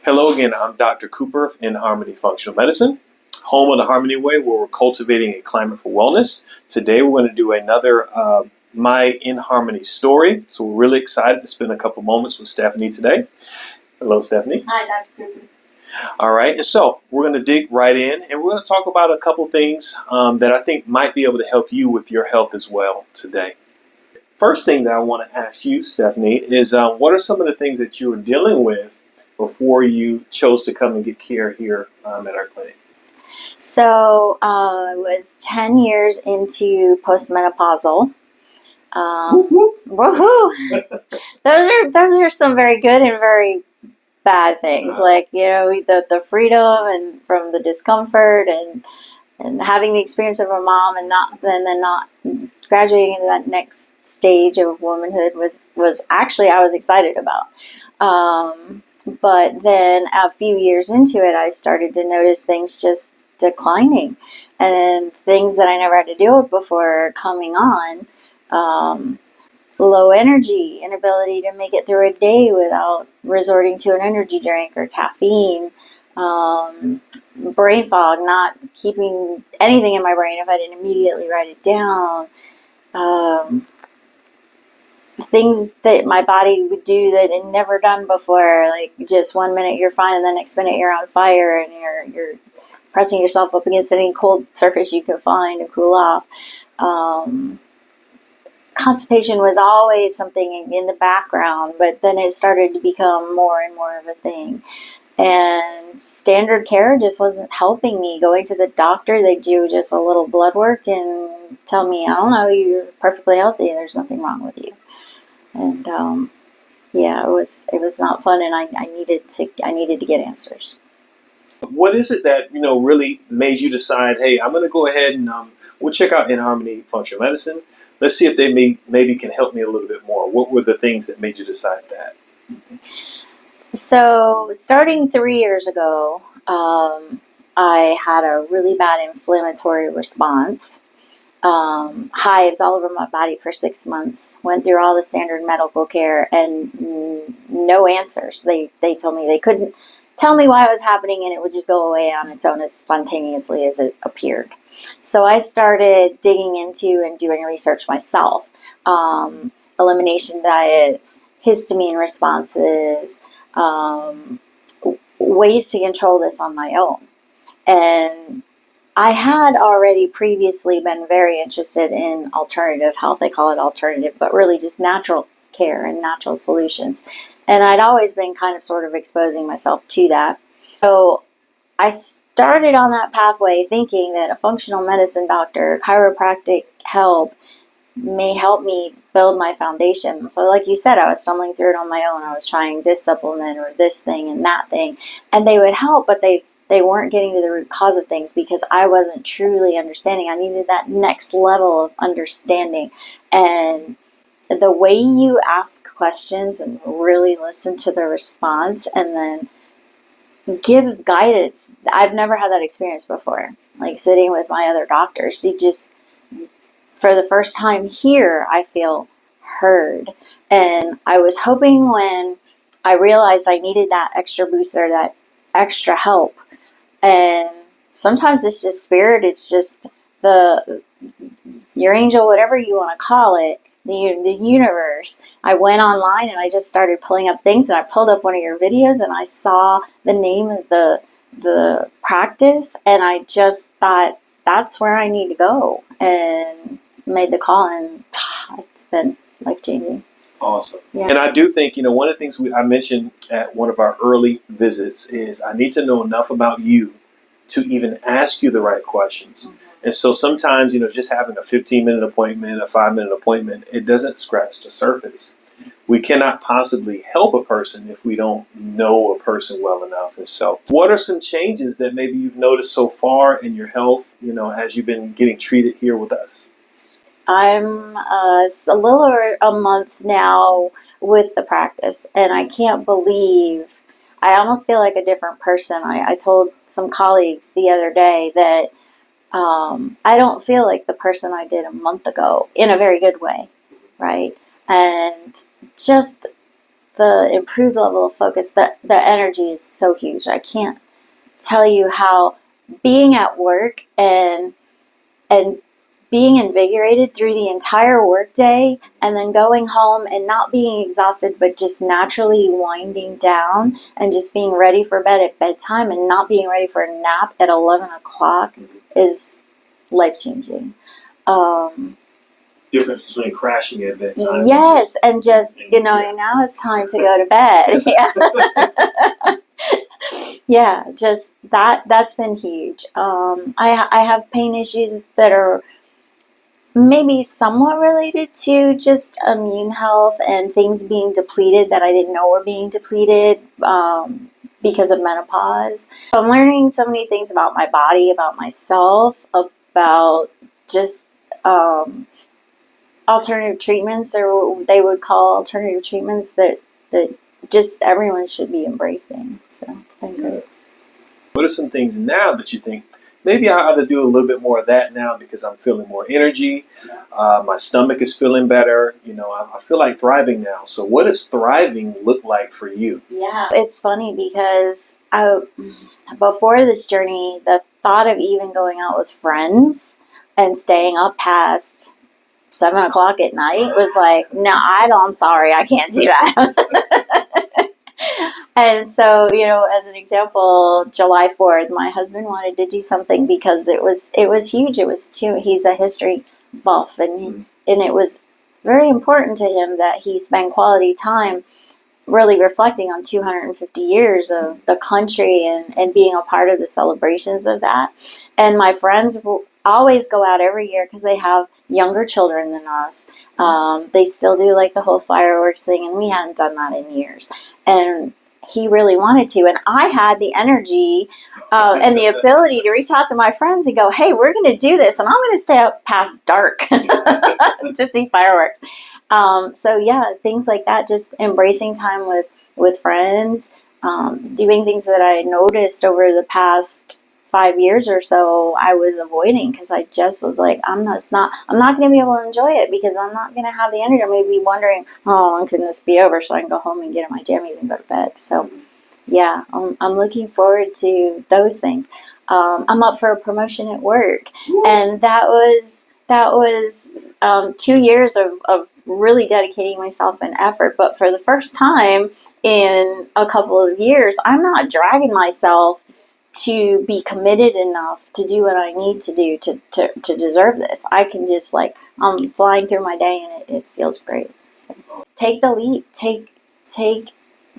Hello again, I'm Dr. Cooper of In Harmony Functional Medicine, home of the Harmony Way, where we're cultivating a climate for wellness. Today we're going to do another My In Harmony story. So we're really excited to spend a couple moments with Stephanie today. Hello, Stephanie. Hi, Dr. Cooper. All right, and so we're going to dig right in, and we're going to talk about a couple things that I think might be able to help you with your health as well today. First thing that I want to ask you, Stephanie, is what are some of the things that you were dealing with before you chose to come and get care here at our clinic? So I was 10 years into postmenopausal. Woohoo! Those are some very good and very bad things. Like, you know, the freedom and from the discomfort and having the experience of a mom and then not graduating into that next stage of womanhood was actually I was excited about. But then a few years into it, I started to notice things just declining and things that I never had to deal with before coming on. Low energy, inability to make it through a day without resorting to an energy drink or caffeine, brain fog, not keeping anything in my brain if I didn't immediately write it down. Things that my body would do that it never done before, like just 1 minute you're fine and the next minute you're on fire and you're pressing yourself up against any cold surface you could find to cool off. Constipation was always something in the background, but then it started to become more and more of a thing. And standard care just wasn't helping me. Going to the doctor, they do just a little blood work and tell me, I don't know, you're perfectly healthy. There's nothing wrong with you. And yeah, it was not fun, and I needed to get answers. What is it that really made you decide, hey, I'm going to go ahead and we'll check out In Harmony Functional Medicine. Let's see if they maybe can help me a little bit more. What were the things that made you decide that? So starting 3 years ago, I had a really bad inflammatory response. Hives all over my body for 6 months. Went through all the standard medical care and no answers. They told me they couldn't tell me why it was happening, and it would just go away on its own as spontaneously as it appeared. So I started digging into and doing research myself. Elimination diets, histamine responses, ways to control this on my own. And I had already previously been very interested in alternative health. They call it alternative, but really just natural care and natural solutions. And I'd always been kind of sort of exposing myself to that. So I started on that pathway thinking that a functional medicine doctor, chiropractic help, may help me build my foundation. So like you said, I was stumbling through it on my own. I was trying this supplement or this thing and that thing. And they would help, but they weren't getting to the root cause of things because I wasn't truly understanding. I needed that next level of understanding. And the way you ask questions and really listen to the response and then give guidance. I've never had that experience before. Like sitting with my other doctors, you just, for the first time here, I feel heard. And I was hoping when I realized I needed that extra boost or that extra help. And sometimes it's just spirit, it's just your angel, whatever you want to call it, the universe. I went online and I just started pulling up things, and I pulled up one of your videos and I saw the name of the practice, and I just thought that's where I need to go, and made the call, and it's been life-changing. Awesome. Yeah. And I do think, one of the things I mentioned at one of our early visits is I need to know enough about you to even ask you the right questions. Mm-hmm. And so sometimes, just having a 15-minute appointment, a 5-minute appointment, it doesn't scratch the surface. We cannot possibly help a person if we don't know a person well enough. And so what are some changes that maybe you've noticed so far in your health, as you've been getting treated here with us? I'm a little over a month now with the practice, and I can't believe, I almost feel like a different person. I told some colleagues the other day that I don't feel like the person I did a month ago in a very good way, right? And just the improved level of focus, the energy is so huge. I can't tell you how being at work and being invigorated through the entire workday and then going home and not being exhausted but just naturally winding down and just being ready for bed at bedtime and not being ready for a nap at 11 o'clock is life-changing. Difference between crashing at bedtime. Yes, and just, now it's time to go to bed. Yeah. Yeah, just that's been huge. I have pain issues that are maybe somewhat related to just immune health and things being depleted that I didn't know were being depleted because of menopause. So I'm learning so many things about my body, about myself, about just alternative treatments, or what they would call alternative treatments that just everyone should be embracing. So it's been great. What are some things now that you think, maybe I ought to do a little bit more of that now because I'm feeling more energy. My stomach is feeling better. I feel like thriving now. So what does thriving look like for you? Yeah, it's funny because before this journey, the thought of even going out with friends and staying up past 7 o'clock at night was like, no, I'm sorry, I can't do that. And so, as an example, July 4th, my husband wanted to do something because it was huge. He's a history buff, and it was very important to him that he spend quality time really reflecting on 250 years of the country and being a part of the celebrations of that. And my friends will always go out every year because they have younger children than us. They still do like the whole fireworks thing, and we hadn't done that in years. And he really wanted to, and I had the energy and the ability to reach out to my friends and go, hey, we're going to do this, and I'm going to stay up past dark to see fireworks. So yeah, things like that, just embracing time with friends, doing things that I noticed over the past 5 years or so I was avoiding because I just was like, I'm not going to be able to enjoy it because I'm not going to have the energy. I'm going to be wondering, when can this be over so I can go home and get in my jammies and go to bed. So yeah, I'm looking forward to those things. I'm up for a promotion at work, and that was 2 years of really dedicating myself and effort. But for the first time in a couple of years, I'm not dragging myself to be committed enough to do what I need to do to deserve this. I can just I'm flying through my day and it feels great. So, take the leap, take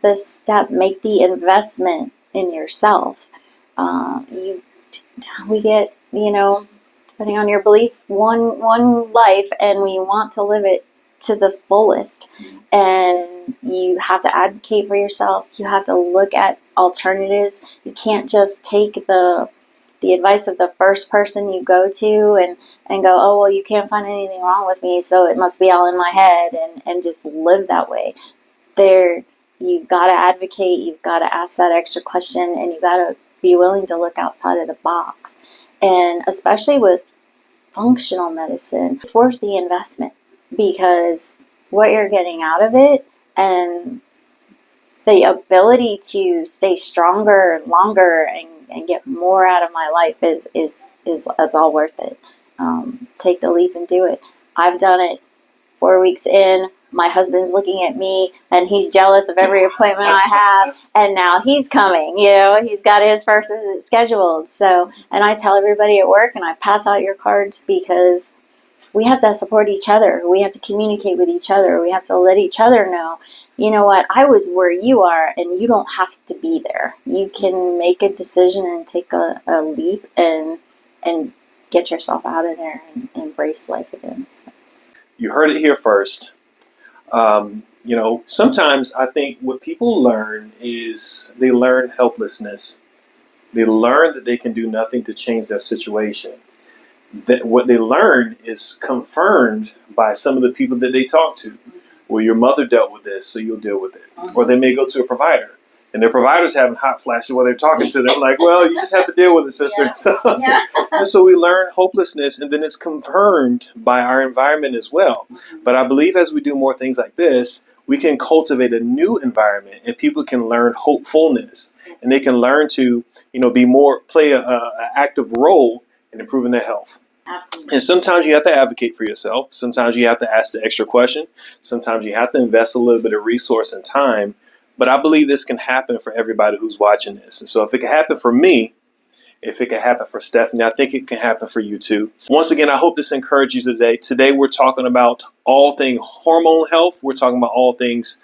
the step, make the investment in yourself. We get, depending on your belief, one life, and we want to live it to the fullest. And you have to advocate for yourself. You have to look at alternatives. You can't just take the advice of the first person you go to and go, oh, well, you can't find anything wrong with me, so it must be all in my head, and just live that way. You've got to advocate. You've got to ask that extra question, and you've got to be willing to look outside of the box. And especially with functional medicine, it's worth the investment because what you're getting out of it and the ability to stay stronger, longer, and get more out of my life is all worth it. Take the leap and do it. I've done it 4 weeks in. My husband's looking at me, and he's jealous of every appointment I have, and now he's coming. He's got his first visit scheduled. So, and I tell everybody at work, and I pass out your cards because we have to support each other. We have to communicate with each other. We have to let each other know, you know what, I was where you are, and you don't have to be there. You can make a decision and take a leap and get yourself out of there and embrace life again. So. You heard it here first. Sometimes I think what people learn is they learn helplessness. They learn that they can do nothing to change their situation. That what they learn is confirmed by some of the people that they talk to. Well, your mother dealt with this, so you'll deal with it. Or they may go to a provider, and their provider's having hot flashes while they're talking to them, like, well, you just have to deal with it, sister. Yeah. And so we learn hopelessness, and then it's confirmed by our environment as well. But I believe as we do more things like this, we can cultivate a new environment, and people can learn hopefulness, and they can learn to, play a active role in improving their health. Absolutely. And sometimes you have to advocate for yourself. Sometimes you have to ask the extra question. Sometimes you have to invest a little bit of resource and time. But I believe this can happen for everybody who's watching this. And so if it can happen for me, if it can happen for Stephanie, I think it can happen for you too. Once again, I hope this encourages you today. Today, we're talking about all things hormone health. We're talking about all things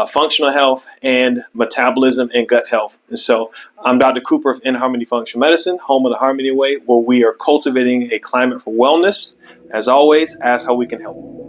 functional health and metabolism and gut health. And so I'm Dr. Cooper of In Harmony Functional Medicine, home of the Harmony Way, where we are cultivating a climate for wellness. As always, ask how we can help.